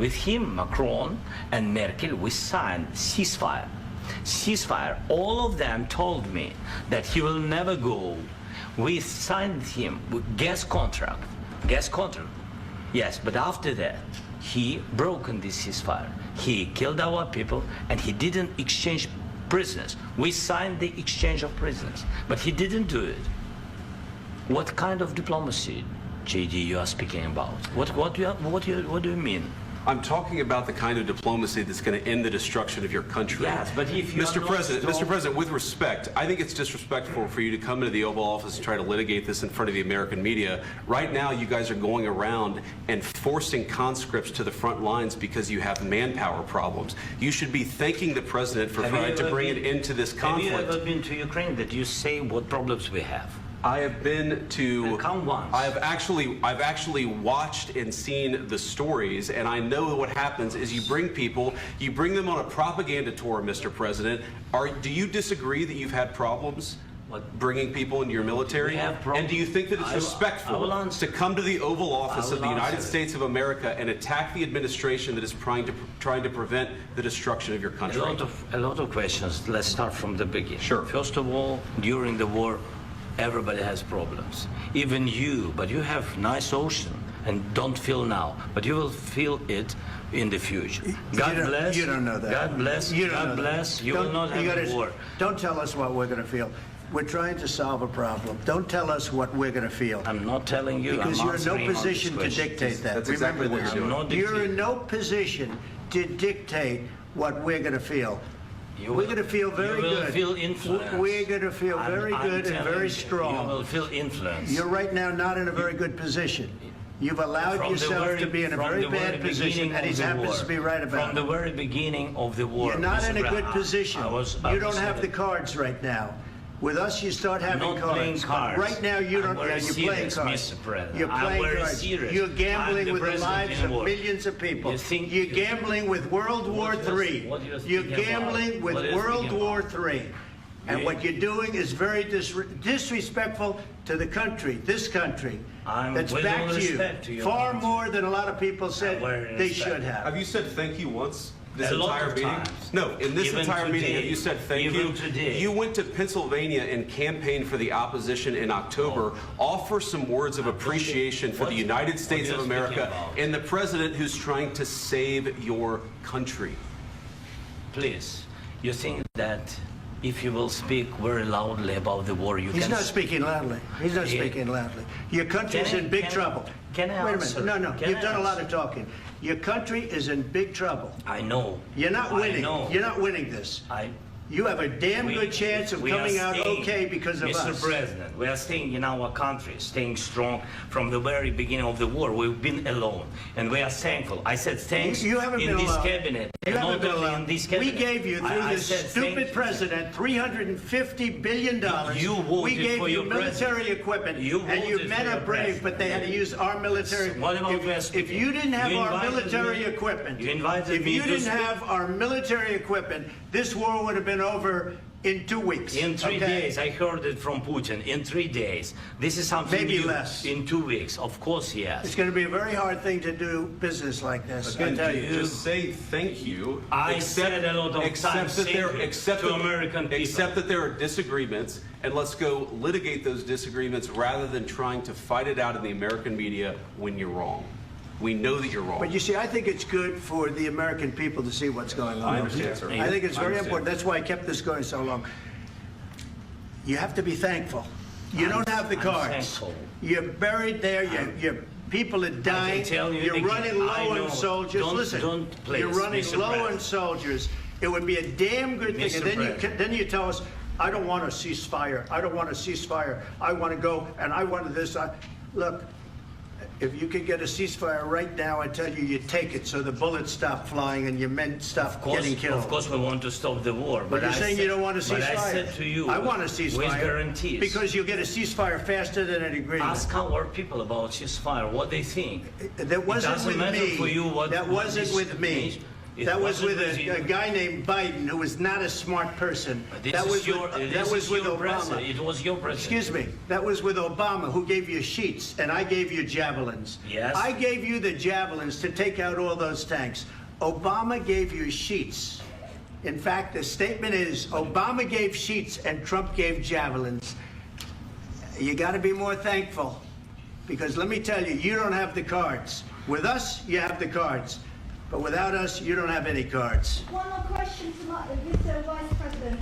with him, Macron and Merkel, we signed ceasefire. Ceasefire. All of them told me that he will never go. We signed him with gas contract. Gas contract. Yes, but after that, he broken this ceasefire. He killed our people, and he didn't exchange prisoners. We signed the exchange of prisoners, but he didn't do it. What kind of diplomacy, JD, you are speaking about? What do you mean? I'm talking about the kind of diplomacy that's going to end the destruction of your country. Yes, but if you Mr. President, with respect, I think it's disrespectful for you to come into the Oval Office and try to litigate this in front of the American media. Right now, you guys are going around and forcing conscripts to the front lines because you have manpower problems. You should be thanking the President for trying to bring it into this conflict. Have you ever been to Ukraine that you say what problems we have? I have been to. Come once. I've actually watched and seen the stories, and I know what happens is you bring them on a propaganda tour, Mr. President. Do you disagree that you've had problems bringing people into your military? And do you think that it's respectful to come to the Oval Office of the United States of America and attack the administration that is trying to prevent the destruction of your country? A lot of questions. Let's start from the beginning. Sure. First of all, during the war, everybody has problems, even you, but you have nice ocean and don't feel now, but you will feel it in the future. God bless. You don't know that. God bless. God bless. You will not have a war. Don't tell us what we're going to feel. We're trying to solve a problem. Don't tell us what we're going to feel. I'm not telling you. Because you're in no position to dictate that. That's exactly what you're doing. You're in no position to dictate what we're going to feel. We're going to feel very good. You will feel influence. We're going to feel very good and very strong. You will feel influence. You're right now not in a very good position. You've allowed yourself to be in a very bad position, and he happens to be right about it. From the very beginning of the war. You're not in a good position. You don't have the cards right now. With us, you start having cards. Right now, you don't. You're playing cards. You're playing cards. You're gambling with the lives of millions of people. You're gambling with World War III. You're gambling with World War III. And what you're doing is very disrespectful to the country, this country, that's back to you, far more than a lot of people said they should have. Have you said thank you once? This A lot entire of meeting? times. No, in this Even entire meeting, today. have you said thank Even you? today. You went to Pennsylvania and campaigned for the opposition in October. Offer some words of appreciation for the United States of America and the president who's trying to save your country. Please, you think that if you will speak very loudly about the war, you can... He's not speaking loudly. He's not speaking loudly. Your country's in big trouble. Can I Wait a answer? minute. No, you've done a lot of talking. Your country is in big trouble. I know. You're not winning. I know. You're not winning this. You have a damn good chance of coming out okay because of us. Mr. President, we are staying in our country, staying strong from the very beginning of the war. We've been alone, and we are thankful. I said thanks you haven't in been this alone. cabinet. You haven't not been only alone. in this cabinet. We gave you, through this stupid president, $350 billion. You voted we gave for you your military president. equipment, You and you voted men for are your brave, president. but they had to use our military. What about If you didn't have our military equipment, if you didn't have our military equipment, this war would have been over in 2 weeks. In 3 days, I heard it from Putin. In 3 days, this is something maybe new. less. In 2 weeks, of course, yes. It's going to be a very hard thing to do business like this. Again, I tell you. just say thank you. I said a lot of times to American people. Except that there are disagreements, and let's go litigate those disagreements rather than trying to fight it out in the American media when you're wrong. We know that you're wrong. But you see, I think it's good for the American people to see what's going on. I understand, sir. I think it's very important. That's why I kept this going so long. You have to be thankful. You don't have the cards. Thankful. You're buried there. Your people are dying. You're running low on soldiers. Listen, you're running low on soldiers. It would be a damn good thing. And then you tell us, I don't want a ceasefire. I don't want a ceasefire. I want to go, and I want this. Look. If you could get a ceasefire right now, I tell you, you take it so the bullets stop flying and your men stop getting killed. Of course, we want to stop the war. But you're saying you don't want a ceasefire. But I said to you, I want a ceasefire. With guarantees. Because you'll get a ceasefire faster than an agreement. Ask our people about ceasefire, what they think. That wasn't with me. For you what that wasn't with me. That was with a guy named Biden, who was not a smart person. That was with Obama. It was your president. Excuse me. That was with Obama, who gave you sheets, and I gave you javelins. Yes. I gave you the javelins to take out all those tanks. Obama gave you sheets. In fact, the statement is Obama gave sheets and Trump gave javelins. You got to be more thankful, because let me tell you, you don't have the cards. With us, you have the cards. But without us, you don't have any cards. One more question to Mr. Vice President.